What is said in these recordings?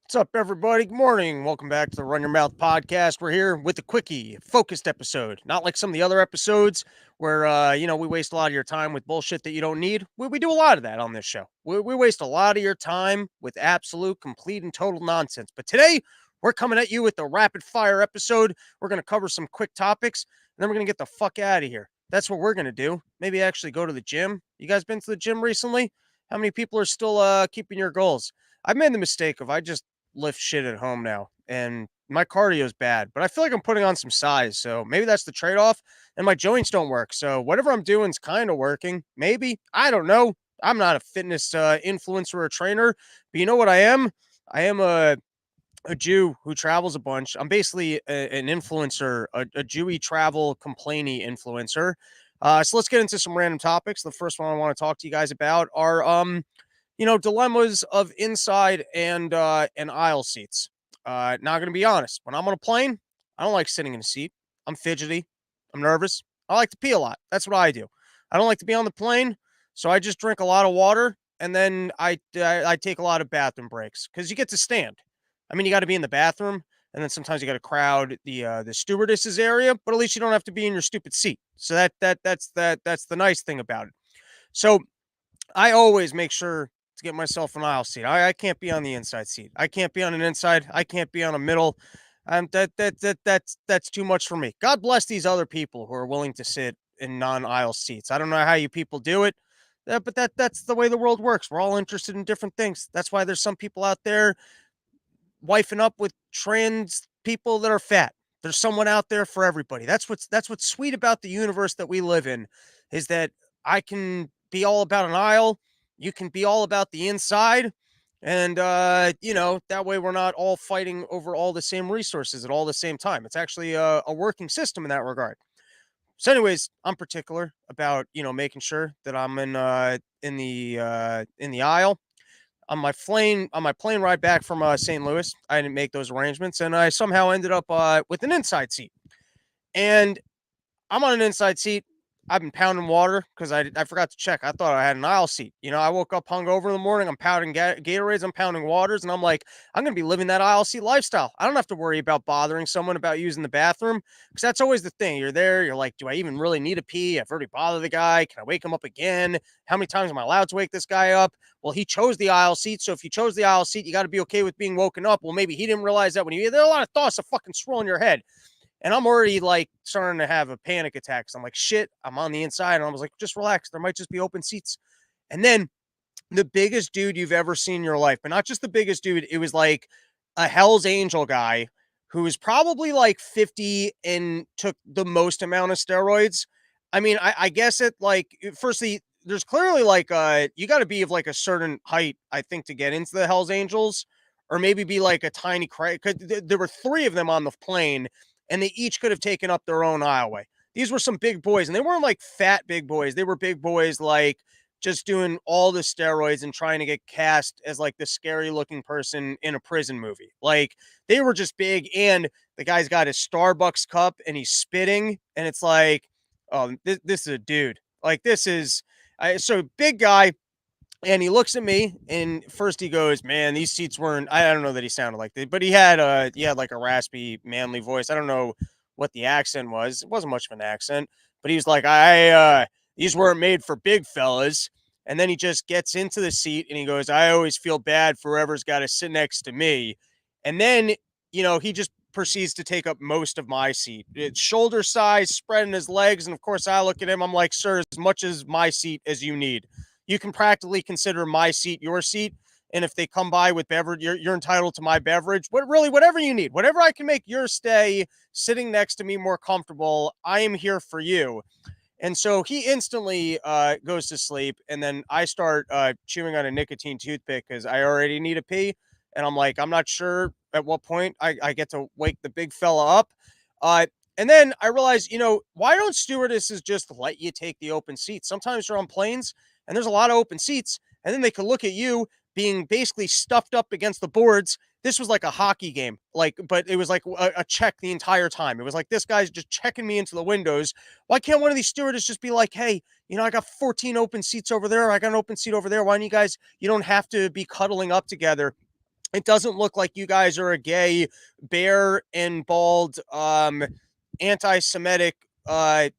What's up, everybody? Good morning. Welcome back to the Run Your Mouth podcast. We're here with a quickie, focused episode. Not like some of the other episodes where, we waste a lot of your time with bullshit that you don't need. We do a lot of that on this show. We waste a lot of your time with absolute, complete, and total nonsense. But today, we're coming at you with a rapid fire episode. We're going to cover some quick topics, and then we're going to get the fuck out of here. That's what we're going to do. Maybe actually go to the gym. You guys been to the gym recently? How many people are still keeping your goals? I've made the mistake of I just lift shit at home now, and my cardio is bad, but I feel like I'm putting on some size, so maybe that's the trade-off. And my joints don't work, so whatever I'm doing is kind of working. Maybe, I don't know. I'm not a fitness influencer or trainer, but you know what I am? I am a Jew who travels a bunch. I'm basically an influencer, a Jewy travel complainy influencer. So let's get into some random topics. The first one I want to talk to you guys about are dilemmas of inside and aisle seats. Not gonna be honest. When I'm on a plane, I don't like sitting in a seat. I'm fidgety. I'm nervous. I like to pee a lot. That's what I do. I don't like to be on the plane, so I just drink a lot of water and then I take a lot of bathroom breaks because you get to stand. I mean, you got to be in the bathroom, and then sometimes you got to crowd the stewardesses area, but at least you don't have to be in your stupid seat. So that's the nice thing about it. So I always make sure to get myself an aisle seat. I can't be on the inside seat. I can't be on an inside. I can't be on a middle. That's too much for me. God bless these other people who are willing to sit in non-aisle seats. I don't know how you people do it, but that's the way the world works. We're all interested in different things. That's why there's some people out there wifing up with trans people that are fat. There's someone out there for everybody. That's what's sweet about the universe that we live in, is that I can be all about an aisle, you can be all about the inside, and that way we're not all fighting over all the same resources at all the same time. It's actually a working system in that regard. So, anyways, I'm particular about making sure that I'm in the aisle on my plane ride back from St. Louis. I didn't make those arrangements, and I somehow ended up with an inside seat. And I'm on an inside seat. I've been pounding water because I forgot to check. I thought I had an aisle seat. I woke up hungover in the morning. I'm pounding Gatorades. I'm pounding waters, and I'm like, I'm gonna be living that aisle seat lifestyle. I don't have to worry about bothering someone about using the bathroom, because that's always the thing. You're there. You're like, do I even really need a pee? I've already bothered the guy. Can I wake him up again? How many times am I allowed to wake this guy up? Well, he chose the aisle seat, so if you chose the aisle seat, you got to be okay with being woken up. Well, maybe he didn't realize that when he. There are a lot of thoughts that fucking swirl in your head. And I'm already like starting to have a panic attack. So I'm like, shit, I'm on the inside. And I was like, just relax. There might just be open seats. And then the biggest dude you've ever seen in your life, but not just the biggest dude, it was like a Hell's Angel guy who was probably like 50 and took the most amount of steroids. I mean, I guess it like, firstly, there's clearly like, you got to be of like a certain height, I think, to get into the Hell's Angels, or maybe be like a tiny crate. There were three of them on the plane, and they each could have taken up their own aisleway. These were some big boys, and they weren't like fat big boys. They were big boys like just doing all the steroids and trying to get cast as like the scary looking person in a prison movie. Like, they were just big, and the guy's got his Starbucks cup and he's spitting, and it's like, oh, this is a dude. Like, this is so big guy. And he looks at me, and first he goes, "Man, these seats weren't." I don't know that he sounded like that, but he had like a raspy, manly voice. I don't know what the accent was. It wasn't much of an accent, but he was like, these weren't made for big fellas." And then he just gets into the seat and he goes, "I always feel bad for whoever's got to sit next to me." And then he just proceeds to take up most of my seat. It's shoulder size, spreading his legs, and of course I look at him. I'm like, "Sir, as much as my seat as you need. You can practically consider my seat your seat. And if they come by with beverage, you're entitled to my beverage. Whatever you need, whatever I can make your stay sitting next to me more comfortable, I am here for you." And so he instantly goes to sleep. And then I start chewing on a nicotine toothpick because I already need a pee. And I'm like, I'm not sure at what point I get to wake the big fella up. Uh, and then I realize, why don't stewardesses just let you take the open seats? Sometimes you're on planes and there's a lot of open seats, and then they could look at you being basically stuffed up against the boards. This was like a hockey game, but it was like a check the entire time. It was like, this guy's just checking me into the windows. Why can't one of these stewardesses just be like, "Hey, I got 14 open seats over there. I got an open seat over there. Why don't you guys, you don't have to be cuddling up together." It doesn't look like you guys are a gay, bare and bald, anti-Semitic, uh,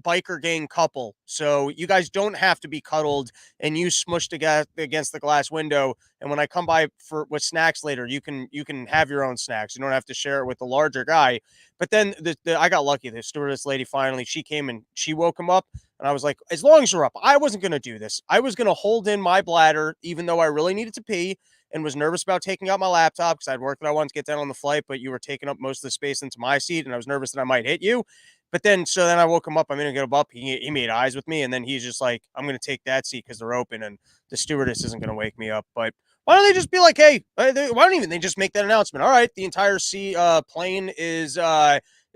biker gang couple. So you guys don't have to be cuddled and you smushed against the glass window. And when I come by for with snacks later, you can have your own snacks. You don't have to share it with the larger guy. But then I got lucky. The stewardess lady finally she came and she woke him up. And I was like, as long as you're up, I wasn't gonna do this. I was gonna hold in my bladder, even though I really needed to pee and was nervous about taking out my laptop because I had work that I wanted to get done on the flight, but you were taking up most of the space into my seat, and I was nervous that I might hit you. But then, so then I woke him up. I'm gonna get him up. He made eyes with me, and then he's just like, "I'm gonna take that seat because they're open, and the stewardess isn't gonna wake me up." But why don't they just be like, "Hey, why don't even they just make that announcement? All right, the entire plane is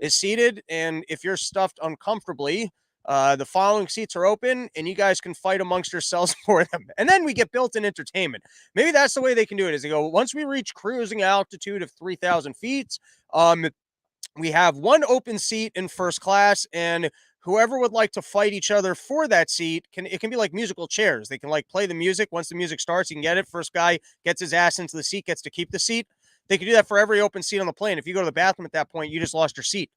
seated, and if you're stuffed uncomfortably, the following seats are open, and you guys can fight amongst yourselves for them." And then we get built-in entertainment. Maybe that's the way they can do it. Is they go once we reach cruising altitude of 3,000 feet, um, we have one open seat in first class, and whoever would like to fight each other for that seat can be like musical chairs. They can like play the music. Once the music starts, you can get it. First guy gets his ass into the seat, gets to keep the seat. They can do that for every open seat on the plane. If you go to the bathroom at that point, you just lost your seat.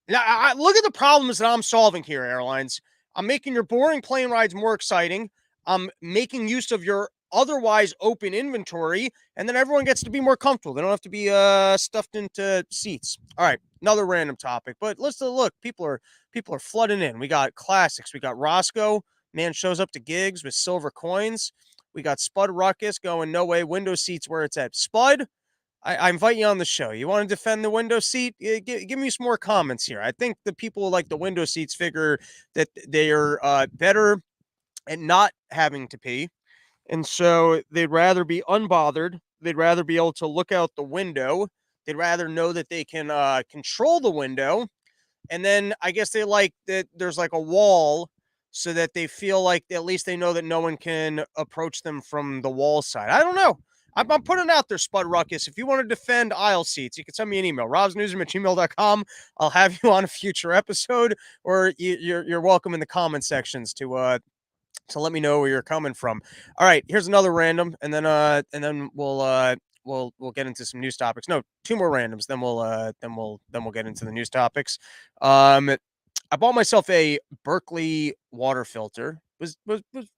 Now, look at the problems that I'm solving here, airlines. I'm making your boring plane rides more exciting. I'm making use of your otherwise open inventory, and then everyone gets to be more comfortable. They don't have to be stuffed into seats. All right, another random topic, but let's look. People are flooding in. We got classics. We got Roscoe. Man shows up to gigs with silver coins. We got Spud Ruckus going no way. Window seats where it's at. Spud, I invite you on the show. You want to defend the window seat? Give me some more comments here. I think the people who like the window seats figure that they are better at not having to pee. And so they'd rather be unbothered. They'd rather be able to look out the window. They'd rather know that they can control the window. And then I guess they like that there's like a wall so that they feel like at least they know that no one can approach them from the wall side. I don't know. I'm putting out there, Spud Ruckus. If you want to defend aisle seats, you can send me an email, robsnewsroom@gmail.com. I'll have you on a future episode, or you're welcome in the comment sections to let me know where you're coming from. All right, here's another random, and then we'll get into some news topics. No, two more randoms, then we'll get into the news topics. Um, I bought myself a Berkeley water filter. Was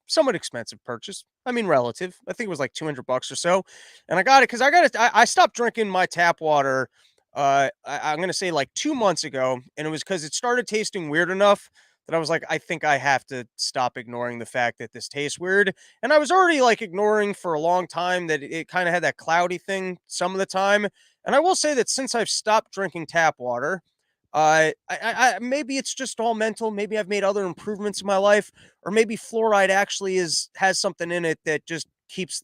somewhat expensive purchase. I mean, relative. I think it was like $200 or so, and I got it because I stopped drinking my tap water. I'm gonna say like 2 months ago, and it was because it started tasting weird enough that I was like, I think I have to stop ignoring the fact that this tastes weird. And I was already like ignoring for a long time that it kind of had that cloudy thing some of the time. And I will say that since I've stopped drinking tap water, maybe it's just all mental. Maybe I've made other improvements in my life, or maybe fluoride actually has something in it that just keeps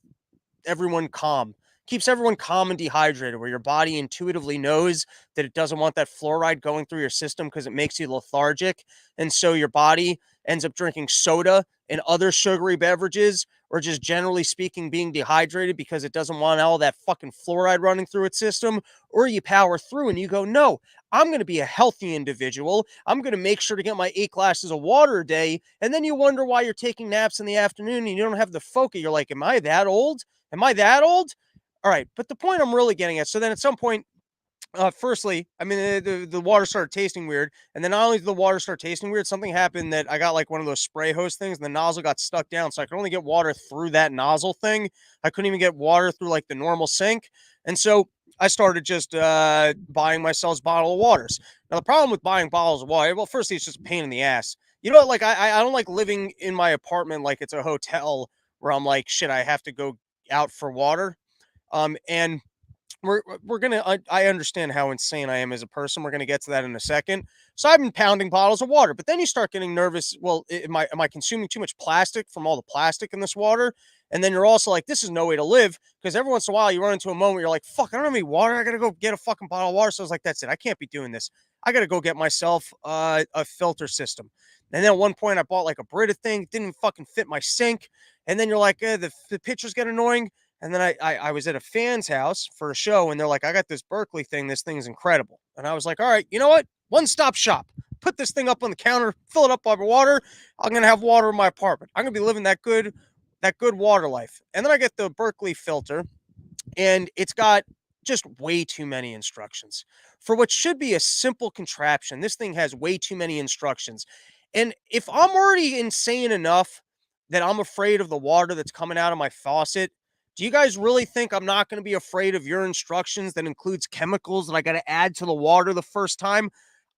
everyone calm and dehydrated, where your body intuitively knows that it doesn't want that fluoride going through your system because it makes you lethargic. And so your body ends up drinking soda and other sugary beverages, or just generally speaking, being dehydrated because it doesn't want all that fucking fluoride running through its system. Or you power through and you go, no, I'm going to be a healthy individual. I'm going to make sure to get my 8 glasses of water a day. And then you wonder why you're taking naps in the afternoon and you don't have the focus. You're like, am I that old? Am I that old? All right, but the point I'm really getting at, so then at some point, firstly, I mean, the water started tasting weird, and then not only did the water start tasting weird, something happened that I got like one of those spray hose things, and the nozzle got stuck down, so I could only get water through that nozzle thing. I couldn't even get water through like the normal sink, and so I started just buying myself a bottle of waters. Now the problem with buying bottles of water, well, firstly, it's just a pain in the ass. You know, like I don't like living in my apartment like it's a hotel where I'm like, shit, I have to go out for water. And we're gonna I understand how insane I am as a person. We're gonna get to that in a second. So I've been pounding bottles of water, but then you start getting nervous. Well, am I consuming too much plastic from all the plastic in this water? And then you're also like, this is no way to live, because every once in a while you run into a moment where you're like, fuck, I don't have any water. I gotta go get a fucking bottle of water. So I was like, that's it. I can't be doing this. I gotta go get myself a filter system. And then at one point I bought like a Brita thing, didn't fucking fit my sink. And then you're like, the pictures get annoying. And then I was at a fan's house for a show, and they're like, I got this Berkeley thing. This thing's incredible. And I was like, all right, you know what? One-stop shop. Put this thing up on the counter, fill it up with water. I'm gonna have water in my apartment. I'm gonna be living that good water life. And then I get the Berkeley filter, and it's got just way too many instructions. For what should be a simple contraption, this thing has way too many instructions. And if I'm already insane enough that I'm afraid of the water that's coming out of my faucet, do you guys really think I'm not going to be afraid of your instructions that includes chemicals that I got to add to the water the first time?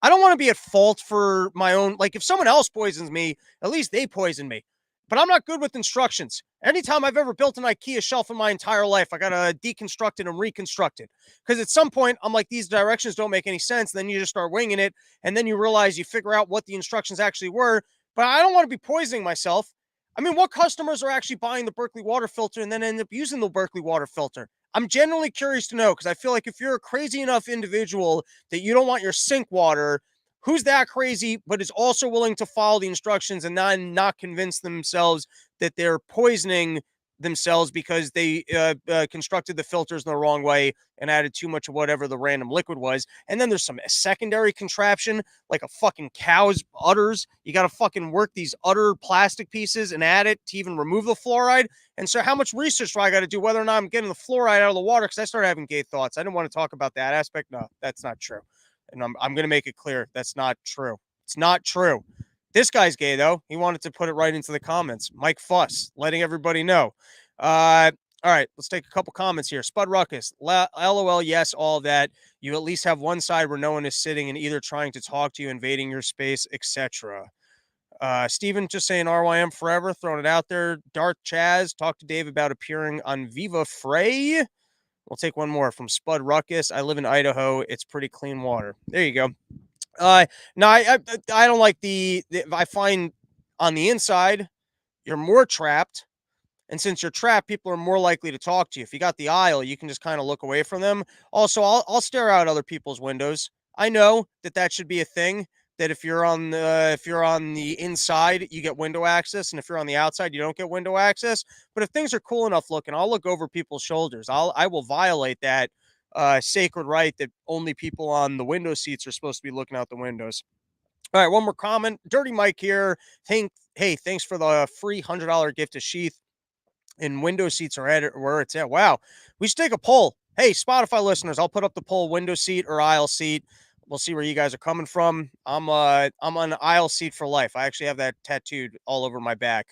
I don't want to be at fault for my own. Like, if someone else poisons me, at least they poison me. But I'm not good with instructions. Anytime I've ever built an IKEA shelf in my entire life, I got to deconstruct it and reconstruct it. Because at some point, I'm like, these directions don't make any sense. Then you just start winging it. And then you realize you figure out what the instructions actually were. But I don't want to be poisoning myself. I mean, what customers are actually buying the Berkeley water filter and then end up using the Berkeley water filter? I'm genuinely curious to know, because I feel like if you're a crazy enough individual that you don't want your sink water, who's that crazy but is also willing to follow the instructions and not convince themselves that they're poisoning themselves because they constructed the filters in the wrong way and added too much of whatever the random liquid was. And then there's some secondary contraption like a fucking cow's udders. You got to fucking work these udder plastic pieces and add it to even remove the fluoride. And so how much research do I got to do whether or not I'm getting the fluoride out of the water? Because I started having gay thoughts. I didn't want to talk about that aspect. No, that's not true. And I'm going to make it clear that's not true. It's not true. This guy's gay, though. He wanted to put it right into the comments. Mike Fuss, letting everybody know. All right, let's take a couple comments here. Spud Ruckus, LOL, yes, all of that. You at least have one side where no one is sitting and either trying to talk to you, invading your space, etc. Steven just saying RYM forever, throwing it out there. Darth Chaz, talk to Dave about appearing on Viva Frey. We'll take one more from Spud Ruckus. I live in Idaho. It's pretty clean water. There you go. No, I don't like I find on the inside, you're more trapped. And since you're trapped, people are more likely to talk to you. If you got the aisle, you can just kind of look away from them. Also, I'll stare out other people's windows. I know that should be a thing. That if you're on the inside, you get window access, and if you're on the outside, you don't get window access. But if things are cool enough looking, I'll look over people's shoulders. I will violate that sacred right that only people on the window seats are supposed to be looking out the windows. All right, one more comment. Dirty Mike here. Hey, thanks for the free $100 gift to Sheath. And window seats are at where it's at. Wow. We should take a poll. Hey, Spotify listeners, I'll put up the poll, window seat or aisle seat. We'll see where you guys are coming from. I'm on aisle seat for life. I actually have that tattooed all over my back.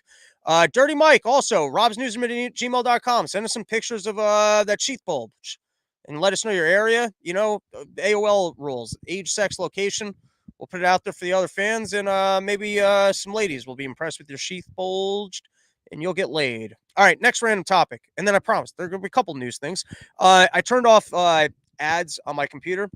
Dirty Mike, also, robsnewsroom@gmail.com. Send us some pictures of that sheath bulb and let us know your area. You know, AOL rules, age, sex, location. We'll put it out there for the other fans, and maybe some ladies will be impressed with your sheath bulged, and you'll get laid. All right, next random topic. And then I promise there are going to be a couple news things. I turned off ads on my computer.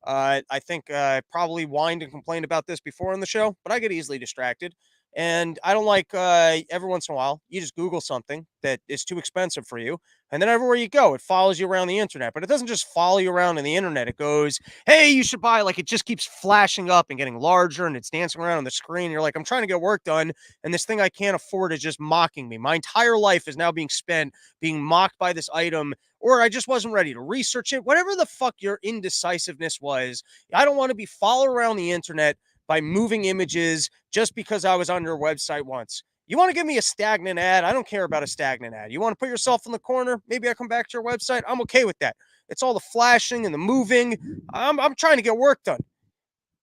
I think I probably whined and complained about this before on the show, but I get easily distracted. And I don't like every once in a while, you just Google something that is too expensive for you. And then everywhere you go, it follows you around the internet. But it doesn't just follow you around in the internet. It goes, hey, you should buy, like, it just keeps flashing up and getting larger and it's dancing around on the screen. You're like, I'm trying to get work done. And this thing I can't afford is just mocking me. My entire life is now being spent being mocked by this item, or I just wasn't ready to research it. Whatever the fuck your indecisiveness was, I don't want to be followed around the internet by moving images just because I was on your website once. You want to give me a stagnant ad? I don't care about a stagnant ad. You want to put yourself in the corner? Maybe I come back to your website. I'm okay with that. It's all the flashing and the moving. I'm trying to get work done.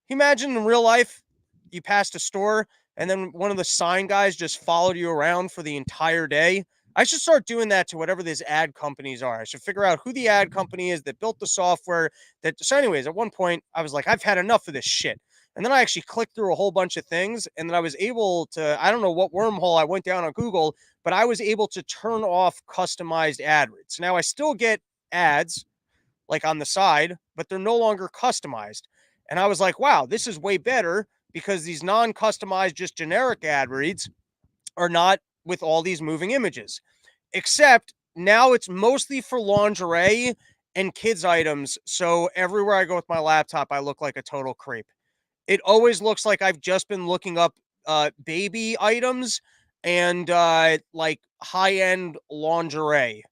Imagine in real life, you passed a store and then one of the sign guys just followed you around for the entire day. I should start doing that to whatever these ad companies are. I should figure out who the ad company is that built the software. So anyways, at one point, I was like, I've had enough of this shit. And then I actually clicked through a whole bunch of things. And then I was able to, I don't know what wormhole I went down on Google, but I was able to turn off customized ad reads. So now I still get ads like on the side, but they're no longer customized. And I was like, wow, this is way better because these non-customized, just generic ad reads are not with all these moving images. Except now it's mostly for lingerie and kids items. So everywhere I go with my laptop, I look like a total creep. It always looks like I've just been looking up baby items and like high-end lingerie,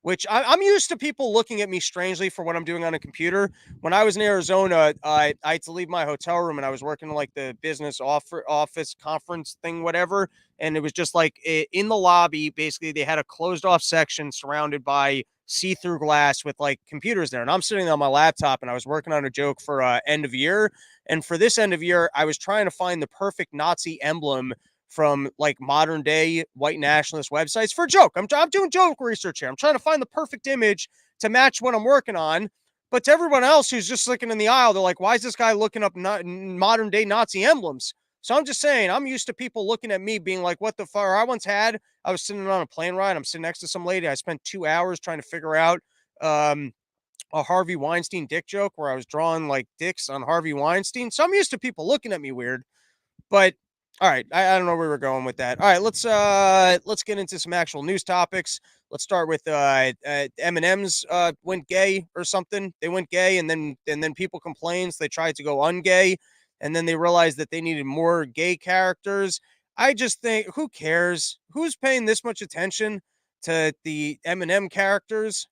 which I'm used to people looking at me strangely for what I'm doing on a computer. When I was in Arizona, I had to leave my hotel room and I was working in like the business office conference thing, whatever. And it was just like in the lobby, basically, they had a closed off section surrounded by see through glass with like computers there. And I'm sitting on my laptop and I was working on a joke for end of year. And for this end of year, I was trying to find the perfect Nazi emblem from like modern day white nationalist websites for a joke. I'm doing joke research here. I'm trying to find the perfect image to match what I'm working on. But to everyone else who's just looking in the aisle, they're like, why is this guy looking up modern day Nazi emblems? So I'm just saying, I'm used to people looking at me being like, what the fuck? I was sitting on a plane ride. I'm sitting next to some lady. I spent 2 hours trying to figure out um, a Harvey Weinstein dick joke where I was drawing like dicks on Harvey Weinstein. So I'm used to people looking at me weird. But all right, I don't know where we're going with that. All right, let's get into some actual news topics. Let's start with M&M's went gay or something. They went gay, and then people complained. So they tried to go ungay, and then they realized that they needed more gay characters. I just think, who cares? Who's paying this much attention to the M&M characters?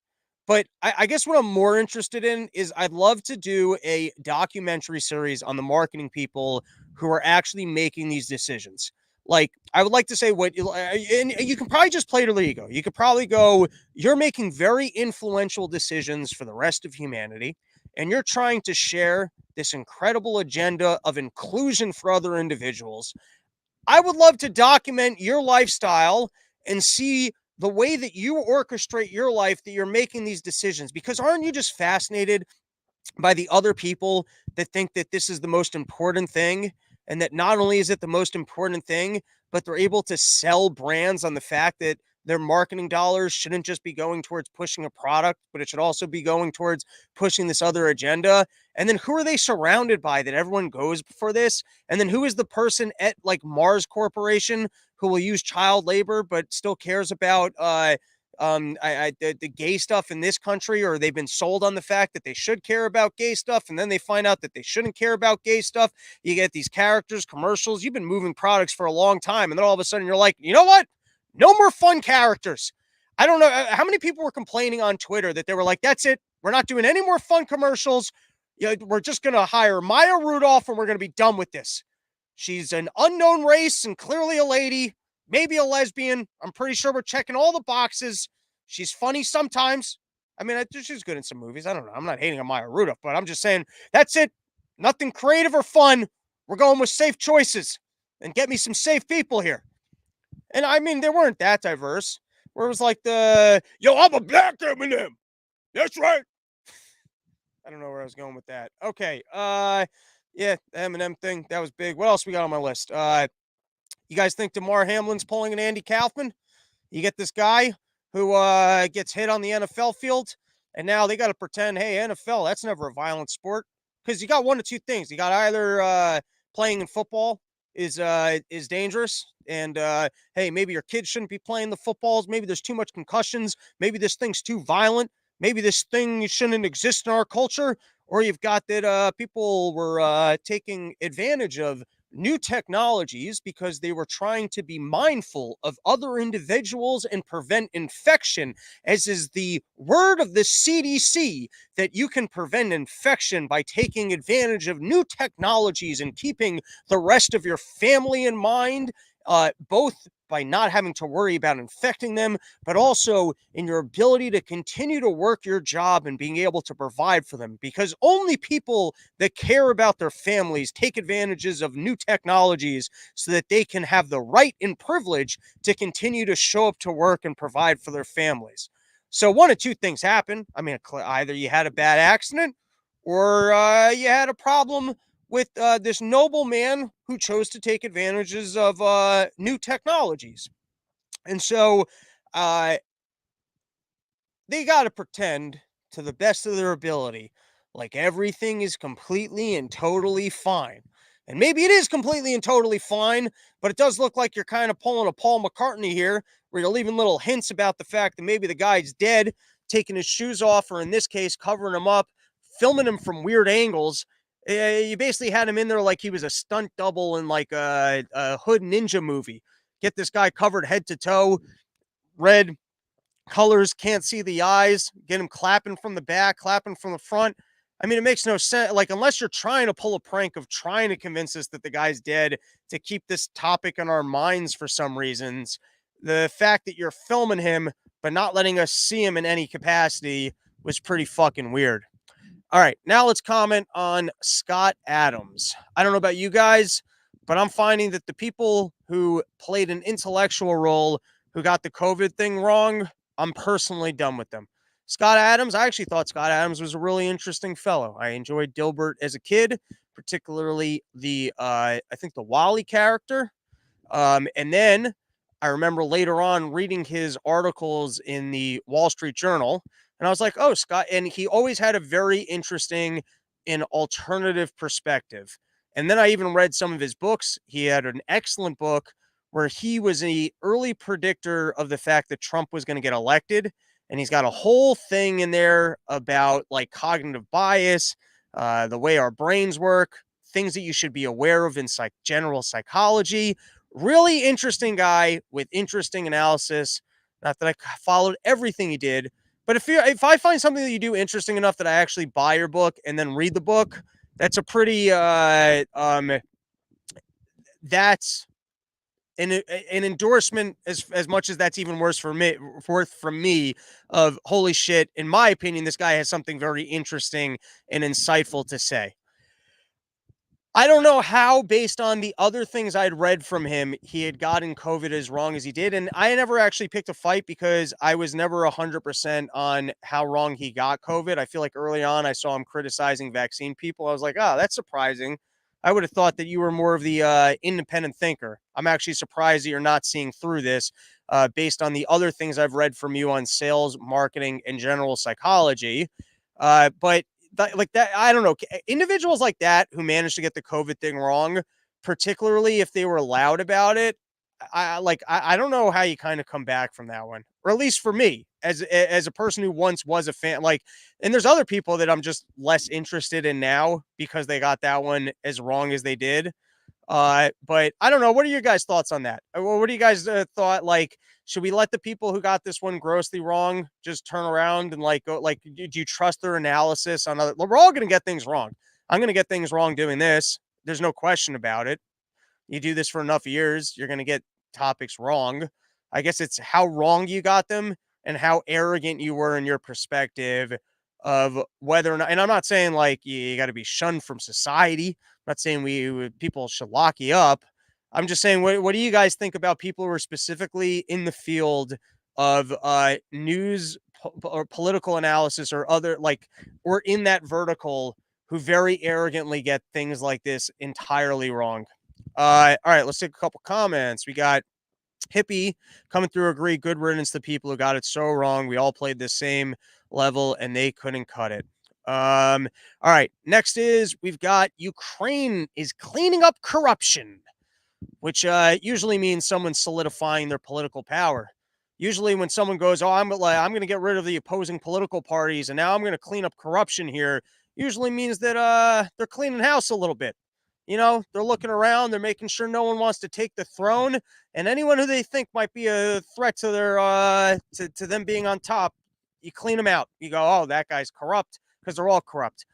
But I guess what I'm more interested in is I'd love to do a documentary series on the marketing people who are actually making these decisions. Like, I would like to say and you can probably just play to the ego. You could probably go, you're making very influential decisions for the rest of humanity, and you're trying to share this incredible agenda of inclusion for other individuals. I would love to document your lifestyle and see the way that you orchestrate your life, that you're making these decisions, because aren't you just fascinated by the other people that think that this is the most important thing, and that not only is it the most important thing, but they're able to sell brands on the fact that their marketing dollars shouldn't just be going towards pushing a product, but it should also be going towards pushing this other agenda. And then who are they surrounded by that everyone goes for this? And then who is the person at like Mars Corporation who will use child labor but still cares about the gay stuff in this country, or they've been sold on the fact that they should care about gay stuff, and then they find out that they shouldn't care about gay stuff. You get these characters, commercials. You've been moving products for a long time, and then all of a sudden you're like, you know what? No more fun characters. I don't know how many people were complaining on Twitter that they were like, that's it. We're not doing any more fun commercials. We're just going to hire Maya Rudolph and we're going to be done with this. She's an unknown race and clearly a lady, maybe a lesbian. I'm pretty sure we're checking all the boxes. She's funny sometimes. I mean, she's good in some movies. I don't know. I'm not hating on Maya Rudolph, but I'm just saying that's it. Nothing creative or fun. We're going with safe choices and get me some safe people here. And I mean, they weren't that diverse. Where it was like I'm a black M&M. That's right. I don't know where I was going with that. Okay. Yeah, the M&M thing, that was big. What else we got on my list? You guys think DeMar Hamlin's pulling an Andy Kaufman? You get this guy who gets hit on the NFL field, and now they got to pretend, hey, NFL, that's never a violent sport. Because you got one of two things. You got either playing in football is dangerous, and hey, maybe your kids shouldn't be playing the footballs. Maybe there's too much concussions. Maybe this thing's too violent. Maybe this thing shouldn't exist in our culture. Or you've got that people were taking advantage of new technologies because they were trying to be mindful of other individuals and prevent infection, as is the word of the CDC, that you can prevent infection by taking advantage of new technologies and keeping the rest of your family in mind, both by not having to worry about infecting them, but also in your ability to continue to work your job and being able to provide for them. Because only people that care about their families take advantages of new technologies so that they can have the right and privilege to continue to show up to work and provide for their families. So one of two things happen. I mean, either you had a bad accident or you had a problem with this noble man who chose to take advantages of new technologies. And so they got to pretend to the best of their ability like everything is completely and totally fine. And maybe it is completely and totally fine, but it does look like you're kind of pulling a Paul McCartney here, where you're leaving little hints about the fact that maybe the guy's dead, taking his shoes off, or in this case, covering him up, filming him from weird angles. You basically had him in there like he was a stunt double in like a Hood Ninja movie. Get this guy covered head to toe, red colors, can't see the eyes, get him clapping from the back, clapping from the front. I mean, it makes no sense. Like, unless you're trying to pull a prank of trying to convince us that the guy's dead to keep this topic in our minds for some reasons, the fact that you're filming him but not letting us see him in any capacity was pretty fucking weird. All right, now let's comment on Scott Adams. I don't know about you guys, but I'm finding that the people who played an intellectual role who got the COVID thing wrong, I'm personally done with them. Scott Adams, I actually thought Scott Adams was a really interesting fellow. I enjoyed Dilbert as a kid, particularly the I think the Wally character. And then I remember later on reading his articles in the Wall Street Journal, and I was like, oh, Scott. And he always had a very interesting and alternative perspective. And then I even read some of his books. He had an excellent book where he was an early predictor of the fact that Trump was going to get elected. And he's got a whole thing in there about like cognitive bias, the way our brains work, things that you should be aware of in general psychology. Really interesting guy with interesting analysis. Not that I followed everything he did, but if I find something that you do interesting enough that I actually buy your book and then read the book, that's a pretty that's an endorsement as much as that's even worse for me worth from me of holy shit, in my opinion this guy has something very interesting and insightful to say. I don't know how, based on the other things I'd read from him, he had gotten COVID as wrong as he did. And I never actually picked a fight because I was never 100% on how wrong he got COVID. I feel like early on I saw him criticizing vaccine people. I was like, oh, that's surprising. I would have thought that you were more of the independent thinker. I'm actually surprised that you're not seeing through this based on the other things I've read from you on sales, marketing, and general psychology. But like that, I don't know. Individuals like that who managed to get the COVID thing wrong, particularly if they were loud about it, I don't know how you kind of come back from that one, or at least for me as a person who once was a fan. Like, and there's other people that I'm just less interested in now because they got that one as wrong as they did. But I don't know. What are your guys' thoughts on that? What do you guys thought? Like, should we let the people who got this one grossly wrong just turn around and like go? Like, do you trust their analysis on other? We're all going to get things wrong. I'm going to get things wrong doing this. There's no question about it. You do this for enough years, you're going to get topics wrong. I guess it's how wrong you got them and how arrogant you were in your perspective of whether or not. And I'm not saying like you got to be shunned from society. I'm not saying people should lock you up. I'm just saying, what do you guys think about people who are specifically in the field of news or political analysis or other like, or in that vertical, who very arrogantly get things like this entirely wrong? All right, let's take a couple comments. We got Hippie coming through. Agree. Good riddance to people who got it so wrong. We all played the same level and they couldn't cut it. All right. Next is we've got Ukraine is cleaning up corruption, which usually means someone solidifying their political power. Usually, when someone goes, "Oh, I'm going to get rid of the opposing political parties, and now I'm going to clean up corruption here," usually means that they're cleaning house a little bit. You know, they're looking around, they're making sure no one wants to take the throne, and anyone who they think might be a threat to their to them being on top, you clean them out. You go, "Oh, that guy's corrupt," because they're all corrupt.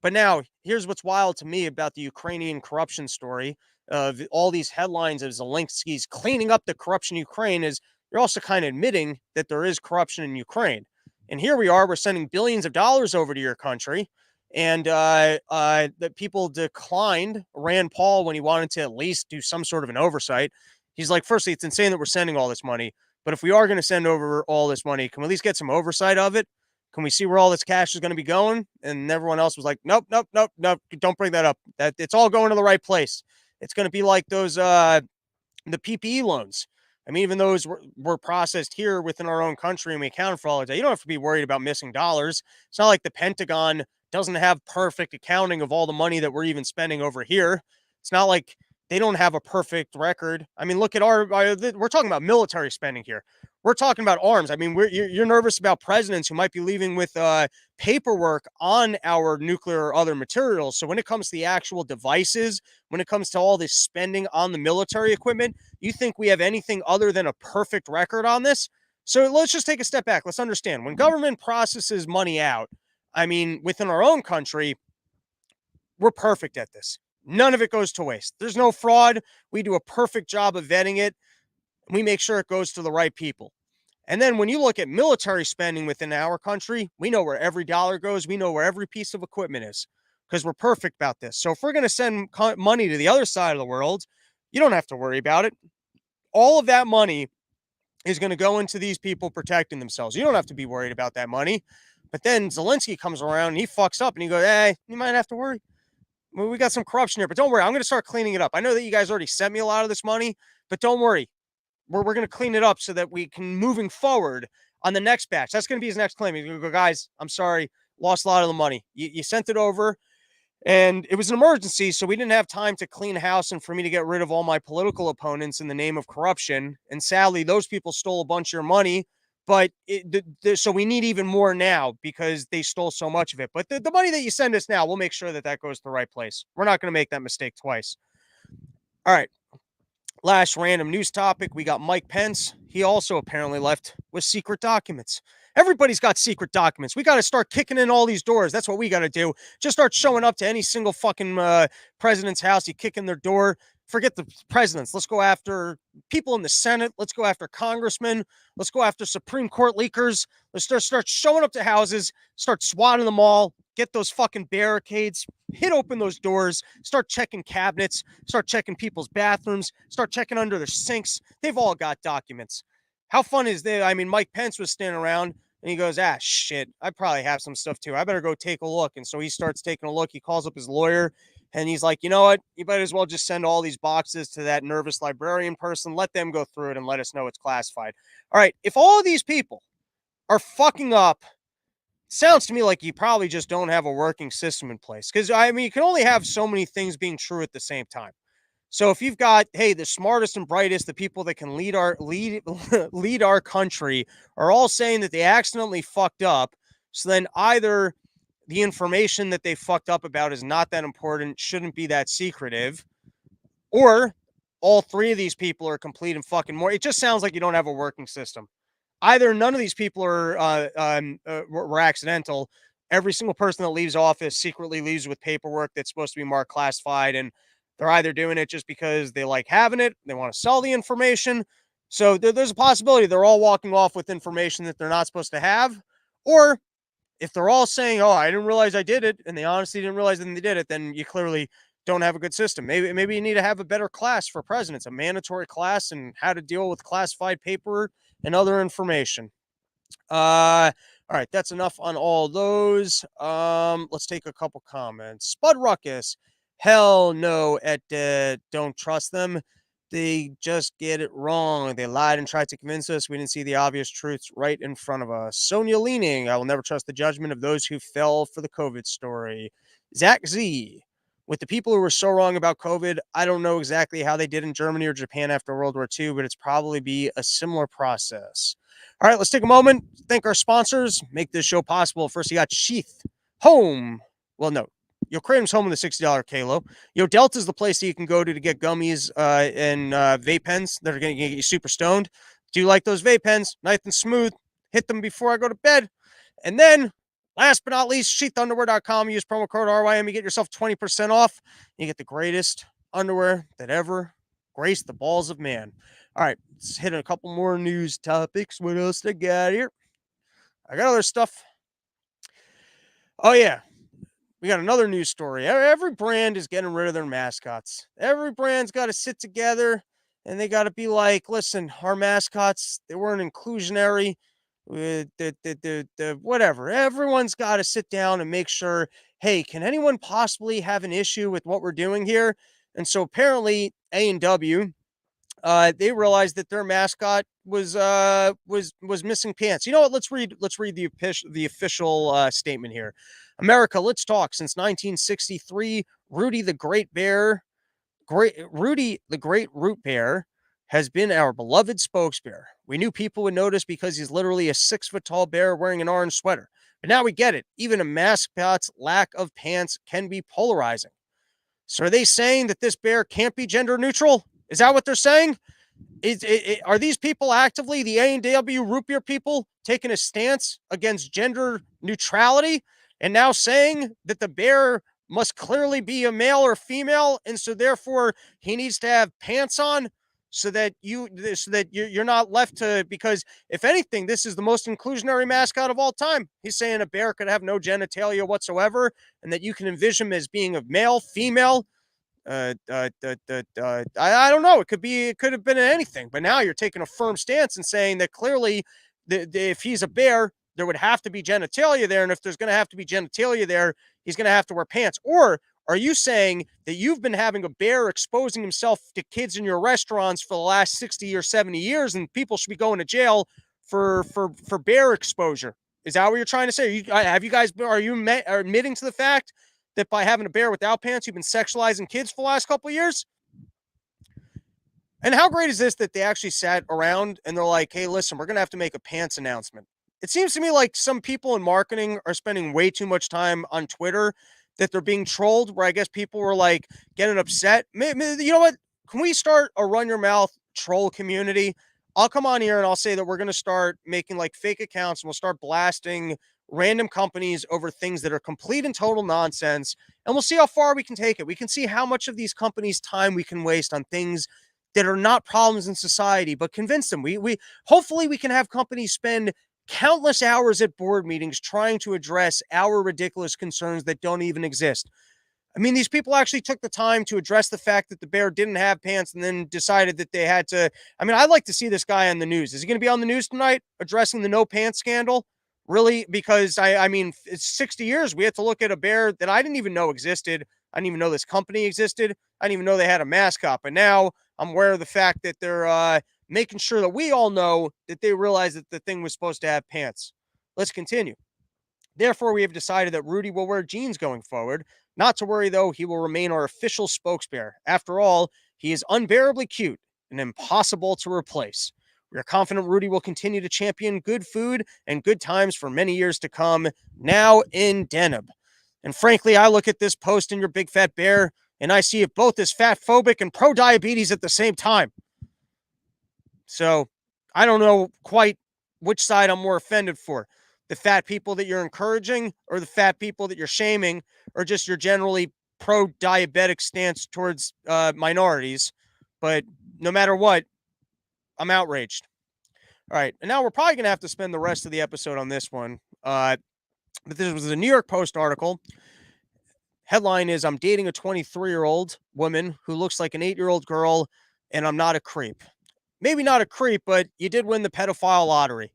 But now, here's what's wild to me about the Ukrainian corruption story of all these headlines of Zelensky's cleaning up the corruption in Ukraine is you're also kind of admitting that there is corruption in Ukraine. And here we are, we're sending billions of dollars over to your country. And that people declined Rand Paul when he wanted to at least do some sort of an oversight. He's like, firstly, it's insane that we're sending all this money. But if we are going to send over all this money, can we at least get some oversight of it? Can we see where all this cash is going to be going? And everyone else was like, nope, nope, nope, nope. Don't bring that up. That it's all going to the right place. It's going to be like those the PPE loans. I mean, even those were processed here within our own country and we account for all of that. You don't have to be worried about missing dollars. It's not like the Pentagon doesn't have perfect accounting of all the money that we're even spending over here. It's not like they don't have a perfect record. I mean, look at we're talking about military spending here. We're talking about arms. I mean, you're nervous about presidents who might be leaving with paperwork on our nuclear or other materials. So when it comes to the actual devices, when it comes to all this spending on the military equipment, you think we have anything other than a perfect record on this? So let's just take a step back. Let's understand when government processes money out, I mean, within our own country, we're perfect at this. None of it goes to waste. There's no fraud. We do a perfect job of vetting it. We make sure it goes to the right people. And then when you look at military spending within our country, we know where every dollar goes. We know where every piece of equipment is because we're perfect about this. So if we're going to send money to the other side of the world, you don't have to worry about it. All of that money is going to go into these people protecting themselves. You don't have to be worried about that money. But then Zelensky comes around and he fucks up and he goes, hey, you might have to worry. Well, we got some corruption here, but don't worry. I'm going to start cleaning it up. I know that you guys already sent me a lot of this money, but don't worry. We're going to clean it up so that we can, moving forward on the next batch. That's going to be his next claim. He's going to go, guys, I'm sorry, lost a lot of the money. You sent it over, and it was an emergency, so we didn't have time to clean house and for me to get rid of all my political opponents in the name of corruption. And sadly, those people stole a bunch of your money, but so we need even more now because they stole so much of it. But the money that you send us now, we'll make sure that that goes to the right place. We're not going to make that mistake twice. All right. Last random news topic, we got Mike Pence. He also apparently left with secret documents. Everybody's got secret documents. We got to start kicking in all these doors. That's what we got to do. Just start showing up to any single fucking president's house. You kick in their door. Forget the presidents. Let's go after people in the Senate. Let's go after congressmen. Let's go after Supreme Court leakers. Let's start showing up to houses, start swatting them all, get those fucking barricades, hit open those doors, start checking cabinets, start checking people's bathrooms, start checking under their sinks. They've all got documents. How fun is that? I mean, Mike Pence was standing around and he goes, shit, I probably have some stuff too. I better go take a look. And so he starts taking a look. He calls up his lawyer and he's like, you know what? You might as well just send all these boxes to that nervous librarian person. Let them go through it and let us know it's classified. All right. If all of these people are fucking up, sounds to me like you probably just don't have a working system in place. Because, I mean, you can only have so many things being true at the same time. So if you've got, hey, the smartest and brightest, the people that can lead our country are all saying that they accidentally fucked up, so then either the information that they fucked up about is not that important, shouldn't be that secretive, or all three of these people are complete and fucking more. It just sounds like you don't have a working system. Either none of these people were accidental. Every single person that leaves office secretly leaves with paperwork that's supposed to be marked classified, and they're either doing it just because they like having it, they want to sell the information. So there's a possibility they're all walking off with information that they're not supposed to have. Or if they're all saying, oh, I didn't realize I did it, and they honestly didn't realize that they did it, then you clearly don't have a good system. Maybe you need to have a better class for presidents, a mandatory class in how to deal with classified paper and other information. All right, that's enough on all those. Let's take a couple comments. Spud Ruckus, hell no, don't trust them. They just get it wrong. They lied and tried to convince us. We didn't see the obvious truths right in front of us. Sonia Leaning, I will never trust the judgment of those who fell for the COVID story. Zach Z, with the people who were so wrong about COVID, I don't know exactly how they did in Germany or Japan after World War II, but it's probably be a similar process. All right, let's take a moment. Thank our sponsors. Make this show possible. First, you got Sheath Home. Well, no. Yo Kratom's home in the $60 kilo. Yo Delta is the place that you can go to get gummies and vape pens that are going to get you super stoned. Do you like those vape pens? Nice and smooth. Hit them before I go to bed. And then, last but not least, sheathunderwear.com. Use promo code RYM. You get yourself 20% off. You get the greatest underwear that ever graced the balls of man. All right, let's hit a couple more news topics. What else I got here? I got other stuff. Oh, yeah. We got another news story. Every brand is getting rid of their mascots. Every brand's got to sit together and they got to be like, listen, our mascots, they weren't inclusionary. Whatever. Everyone's got to sit down and make sure, hey, can anyone possibly have an issue with what we're doing here? And so apparently A&W, they realized that their mascot was missing pants. You know what? Let's read the official statement here. America, let's talk. Since 1963, Rudy the Great Root Bear has been our beloved spokesbear. We knew people would notice because he's literally a 6-foot tall bear wearing an orange sweater. But now we get it. Even a mascot's lack of pants can be polarizing. So are they saying that this bear can't be gender neutral? Is that what they're saying? Are these people actively, the A&W root beer people, taking a stance against gender neutrality and now saying that the bear must clearly be a male or female, and so therefore he needs to have pants on so that you're not left to, because if anything, this is the most inclusionary mascot of all time. He's saying a bear could have no genitalia whatsoever, and that you can envision him as being a male, female, I don't know. It could have been anything, but now you're taking a firm stance and saying that clearly, if he's a bear, there would have to be genitalia there, and if there's going to have to be genitalia there, he's going to have to wear pants. Or are you saying that you've been having a bear exposing himself to kids in your restaurants for the last 60 or 70 years, and people should be going to jail for bear exposure? Is that what you're trying to say? Are you admitting to the fact that by having a bear without pants, you've been sexualizing kids for the last couple of years? And how great is this that they actually sat around and they're like, hey, listen, we're going to have to make a pants announcement. It seems to me like some people in marketing are spending way too much time on Twitter, that they're being trolled, where I guess people were like getting upset. You know what? Can we start a run your mouth troll community? I'll come on here and I'll say that we're going to start making like fake accounts, and we'll start blasting random companies over things that are complete and total nonsense. And we'll see how far we can take it. We can see how much of these companies' time we can waste on things that are not problems in society, but convince them. We hopefully we can have companies spend countless hours at board meetings trying to address our ridiculous concerns that don't even exist. I mean, these people actually took the time to address the fact that the bear didn't have pants and then decided that they had to. I mean, I'd like to see this guy on the news. Is he going to be on the news tonight addressing the no pants scandal? Really? Because I mean, it's 60 years. We had to look at a bear that I didn't even know existed. I didn't even know this company existed. I didn't even know they had a mascot. But now I'm aware of the fact that they're making sure that we all know that they realize that the thing was supposed to have pants. Let's continue. Therefore, we have decided that Rudy will wear jeans going forward. Not to worry, though, he will remain our official spokesbear. After all, he is unbearably cute and impossible to replace. We are confident Rudy will continue to champion good food and good times for many years to come, now in Deneb. And frankly, I look at this post in your big fat bear, and I see it both as fat phobic and pro-diabetes at the same time. So I don't know quite which side I'm more offended for. The fat people that you're encouraging, or the fat people that you're shaming, or just your generally pro-diabetic stance towards minorities. But no matter what, I'm outraged. All right, and now we're probably going to have to spend the rest of the episode on this one. But this was a New York Post article. Headline is, I'm dating a 23-year-old woman who looks like an 8-year-old girl, and I'm not a creep. Maybe not a creep, but you did win the pedophile lottery.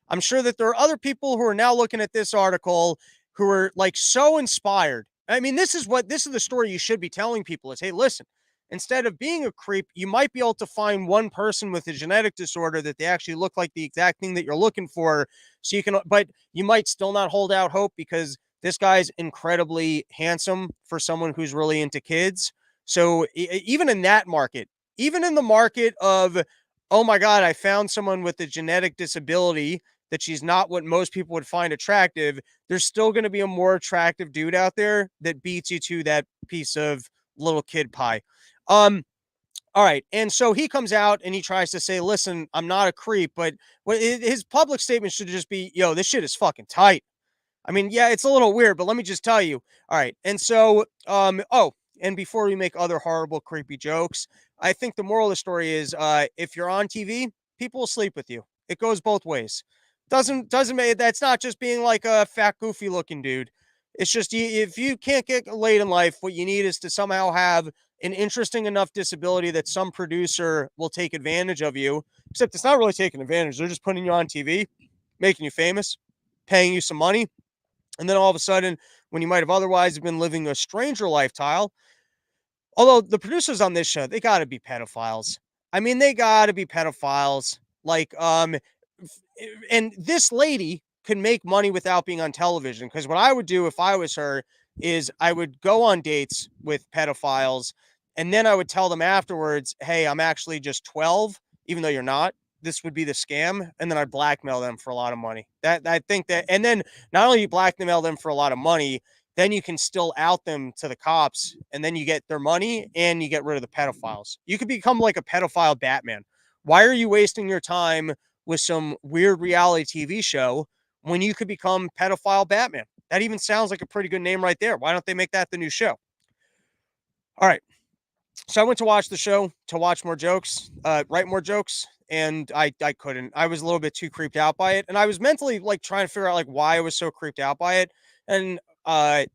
I'm sure that there are other people who are now looking at this article who are like so inspired. I mean, this is the story you should be telling people is, hey, listen, instead of being a creep, you might be able to find one person with a genetic disorder that they actually look like the exact thing that you're looking for. So you can, but you might still not hold out hope because this guy's incredibly handsome for someone who's really into kids. So even in that market, even in the market of, oh my God, I found someone with a genetic disability that she's not what most people would find attractive, there's still going to be a more attractive dude out there that beats you to that piece of little kid pie. All right. And so he comes out and he tries to say, listen, I'm not a creep, but his public statement should just be, yo, this shit is fucking tight. I mean, yeah, it's a little weird, but let me just tell you. All right. And so, and before we make other horrible, creepy jokes, I think the moral of the story is, if you're on TV, people will sleep with you. It goes both ways. Doesn't make that's not just being like a fat, goofy looking dude. It's just if you can't get laid in life, what you need is to somehow have an interesting enough disability that some producer will take advantage of you. Except it's not really taking advantage. They're just putting you on TV, making you famous, paying you some money. And then all of a sudden, when you might have otherwise been living a stranger lifestyle, although the producers on this show, they got to be pedophiles. I mean, they got to be pedophiles. Like, and this lady can make money without being on television. Because what I would do if I was her is I would go on dates with pedophiles, and then I would tell them afterwards, hey, I'm actually just 12, even though you're not. This would be the scam, and then I'd blackmail them for a lot of money. That I think that, and then not only you blackmail them for a lot of money, then you can still out them to the cops, and then you get their money and you get rid of the pedophiles. You could become like a pedophile Batman, Why are you wasting your time with some weird reality TV show when you could become pedophile Batman? That even sounds like a pretty good name right there. Why don't they make that the new show? All right. So I went to watch the show to watch more jokes, write more jokes, and I couldn't. I was a little bit too creeped out by it, and I was mentally like trying to figure out like why I was so creeped out by it. And I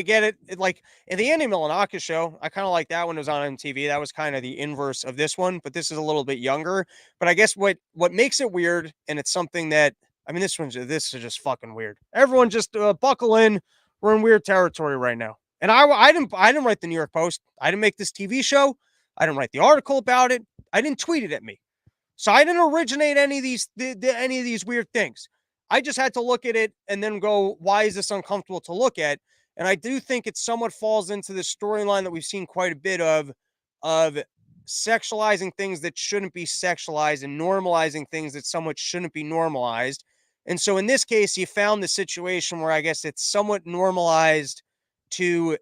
get it. Like in the Andy Milonakis show, I kind of like that when it was on MTV. That was kind of the inverse of this one, but this is a little bit younger. But I guess what makes it weird, and it's something that I mean, this is just fucking weird. Everyone just buckle in. We're in weird territory right now. And I didn't write the New York Post. I didn't make this TV show. I didn't write the article about it. I didn't tweet it at me. So I didn't originate any of these weird things. I just had to look at it and then go, why is this uncomfortable to look at? And I do think it somewhat falls into the storyline that we've seen quite a bit of sexualizing things that shouldn't be sexualized and normalizing things that somewhat shouldn't be normalized. And so in this case, you found the situation where I guess it's somewhat normalized to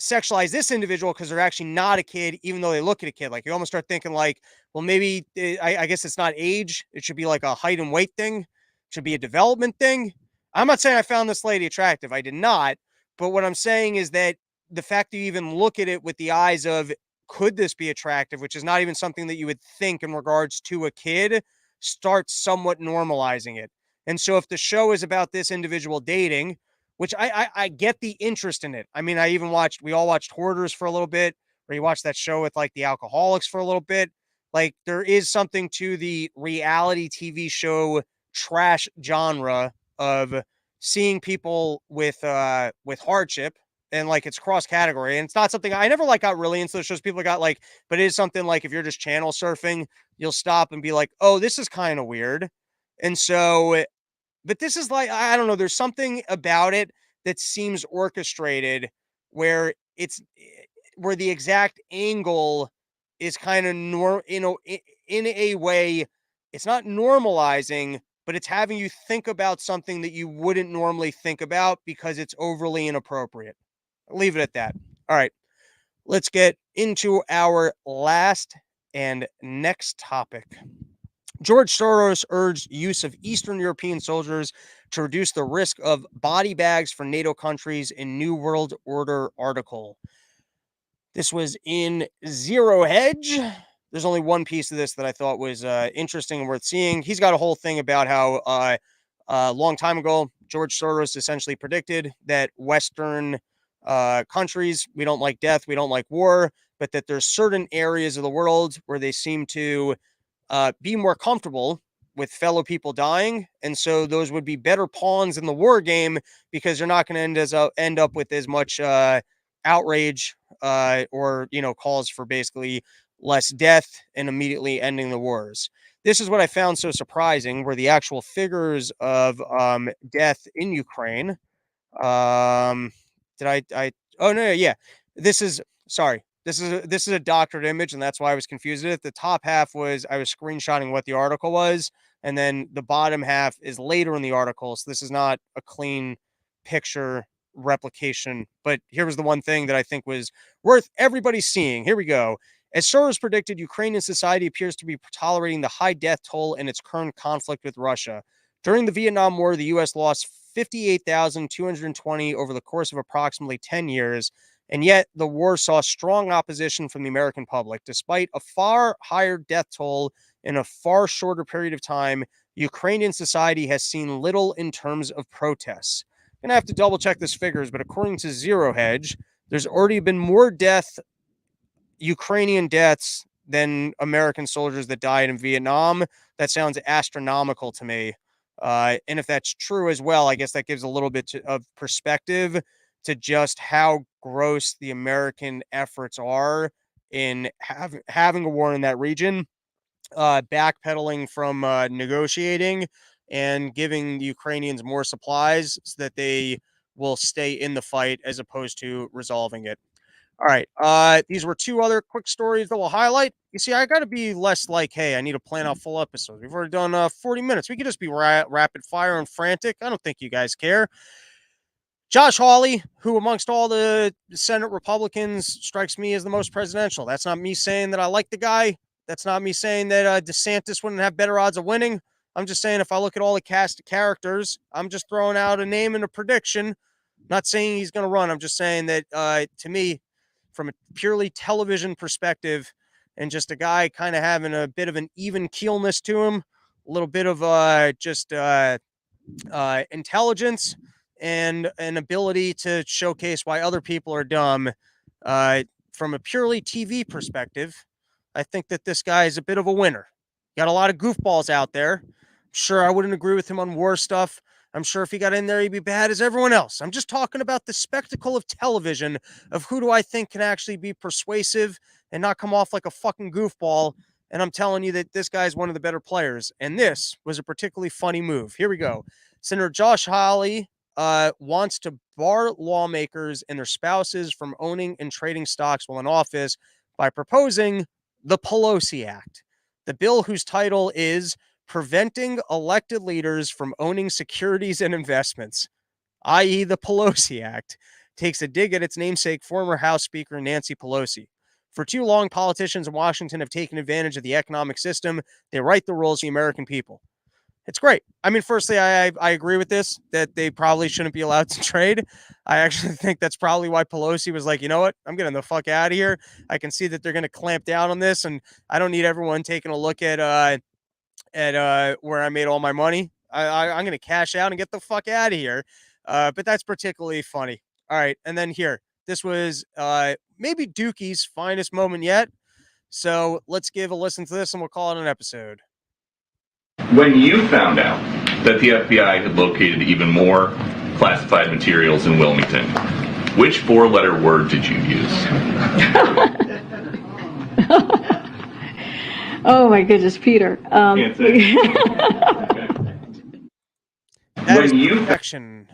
sexualize this individual because they're actually not a kid, even though they look at a kid. Like you almost start thinking like, well, maybe I guess it's not age. It should be like a height and weight thing. It should be a development thing. I'm not saying I found this lady attractive. I did not. But what I'm saying is that the fact that you even look at it with the eyes of could this be attractive, which is not even something that you would think in regards to a kid, starts somewhat normalizing it. And so if the show is about this individual dating, which I get the interest in it. I mean, we all watched Hoarders for a little bit, or you watched that show with like the alcoholics for a little bit. Like there is something to the reality TV show trash genre of seeing people with hardship and like it's cross category. And it's not something I never like got really into the shows. People got like, but it is something like if you're just channel surfing, you'll stop and be like, oh, this is kind of weird. And so but this is like, I don't know, there's something about it that seems orchestrated where where the exact angle is kind of in a way, it's not normalizing, but it's having you think about something that you wouldn't normally think about because it's overly inappropriate. I'll leave it at that. All right, let's get into our last and next topic. George Soros urged use of Eastern European soldiers to reduce the risk of body bags for NATO countries in New World Order article. This was in Zero Hedge. There's only one piece of this that I thought was interesting and worth seeing. He's got a whole thing about how a long time ago, George Soros essentially predicted that Western countries, we don't like death, we don't like war, but that there's certain areas of the world where they seem to be more comfortable with fellow people dying, and so those would be better pawns in the war game because you're not going to end up with as much outrage or calls for basically less death and immediately ending the wars. This is what I found so surprising, were the actual figures of death in Ukraine. Did I? Oh no, yeah. This is sorry. This is a doctored image, and that's why I was confused with it. The top half was I was screenshotting what the article was, and then the bottom half is later in the article. So this is not a clean picture replication. But here was the one thing that I think was worth everybody seeing. Here we go. As Soros predicted, Ukrainian society appears to be tolerating the high death toll in its current conflict with Russia. During the Vietnam War, the U.S. lost 58,220 over the course of approximately 10 years, and yet the war saw strong opposition from the American public. Despite a far higher death toll in a far shorter period of time, Ukrainian society has seen little in terms of protests. I'm going to have to double check this figures, but according to Zero Hedge, there's already been more Ukrainian deaths than American soldiers that died in Vietnam. That sounds astronomical to me. And if that's true as well, I guess that gives a little bit of perspective to just how gross the American efforts are in having a war in that region, backpedaling from negotiating and giving the Ukrainians more supplies so that they will stay in the fight as opposed to resolving it. All right. These were two other quick stories that we'll highlight. You see, I got to be less like, hey, I need to plan out full episodes. We've already done 40 minutes. We could just be rapid fire and frantic. I don't think you guys care. Josh Hawley, who amongst all the Senate Republicans strikes me as the most presidential. That's not me saying that I like the guy. That's not me saying that DeSantis wouldn't have better odds of winning. I'm just saying if I look at all the cast of characters, I'm just throwing out a name and a prediction. Not saying he's going to run. I'm just saying that to me, from a purely television perspective, and just a guy kind of having a bit of an even keelness to him, a little bit of just intelligence and an ability to showcase why other people are dumb. From a purely TV perspective, I think that this guy is a bit of a winner. Got a lot of goofballs out there. Sure, I wouldn't agree with him on war stuff. I'm sure if he got in there, he'd be bad as everyone else. I'm just talking about the spectacle of television, of who do I think can actually be persuasive and not come off like a fucking goofball. And I'm telling you that this guy's one of the better players. And this was a particularly funny move. Here we go. Senator Josh Hawley wants to bar lawmakers and their spouses from owning and trading stocks while in office by proposing the Pelosi Act. The bill, whose title is Preventing Elected Leaders from Owning Securities and Investments, i.e. the Pelosi Act, takes a dig at its namesake, former House Speaker Nancy Pelosi. For too long, politicians in Washington have taken advantage of the economic system. They write the rules for the American people. It's great. I mean, firstly, I agree with this, that they probably shouldn't be allowed to trade. I actually think that's probably why Pelosi was like, you know what? I'm getting the fuck out of here. I can see that they're going to clamp down on this, and I don't need everyone taking a look at where I made all my money. I'm going to cash out and get the fuck out of here. But that's particularly funny. All right. And then here, this was maybe Dookie's finest moment yet. So let's give a listen to this and we'll call it an episode. When you found out that the FBI had located even more classified materials in Wilmington, which four-letter word did you use? Oh my goodness, Peter. That is perfection.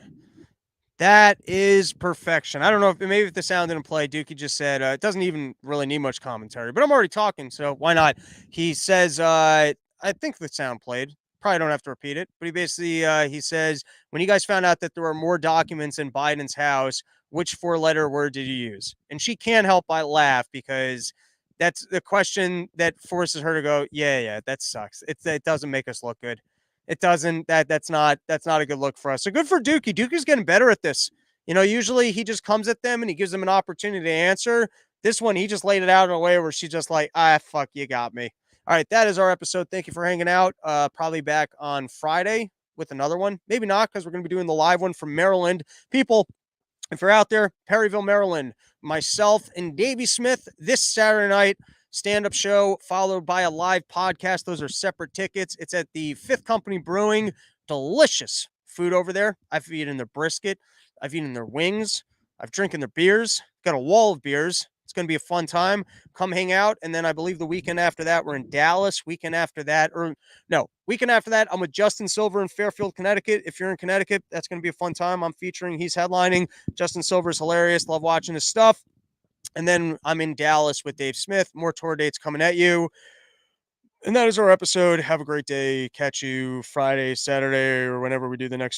That is perfection. I don't know if maybe if the sound didn't play, Dookie just said it doesn't even really need much commentary, but I'm already talking, so why not? He says, I think the sound played. Probably don't have to repeat it, but he basically he says, when you guys found out that there were more documents in Biden's house, which four-letter word did you use? And she can't help but laugh because that's the question that forces her to go, yeah, that sucks. It doesn't make us look good. It doesn't. That's not a good look for us. So good for Dookie. Dookie's getting better at this. You know, usually he just comes at them and he gives them an opportunity to answer. This one, he just laid it out in a way where she's just like, fuck, you got me. All right, that is our episode. Thank you for hanging out. Probably back on Friday with another one. Maybe not, because we're going to be doing the live one from Maryland. People, if you're out there, Perryville, Maryland, myself and Davey Smith this Saturday night, stand-up show followed by a live podcast. Those are separate tickets. It's at the Fifth Company Brewing. Delicious food over there. I've eaten their brisket. I've eaten their wings. I've drinking their beers. Got a wall of beers. It's going to be a fun time. Come hang out. And then I believe the weekend after that, we're in Dallas. Weekend after that, I'm with Justin Silver in Fairfield, Connecticut. If you're in Connecticut, that's going to be a fun time. I'm featuring, he's headlining. Justin Silver's hilarious. Love watching his stuff. And then I'm in Dallas with Dave Smith. More tour dates coming at you. And that is our episode. Have a great day. Catch you Friday, Saturday, or whenever we do the next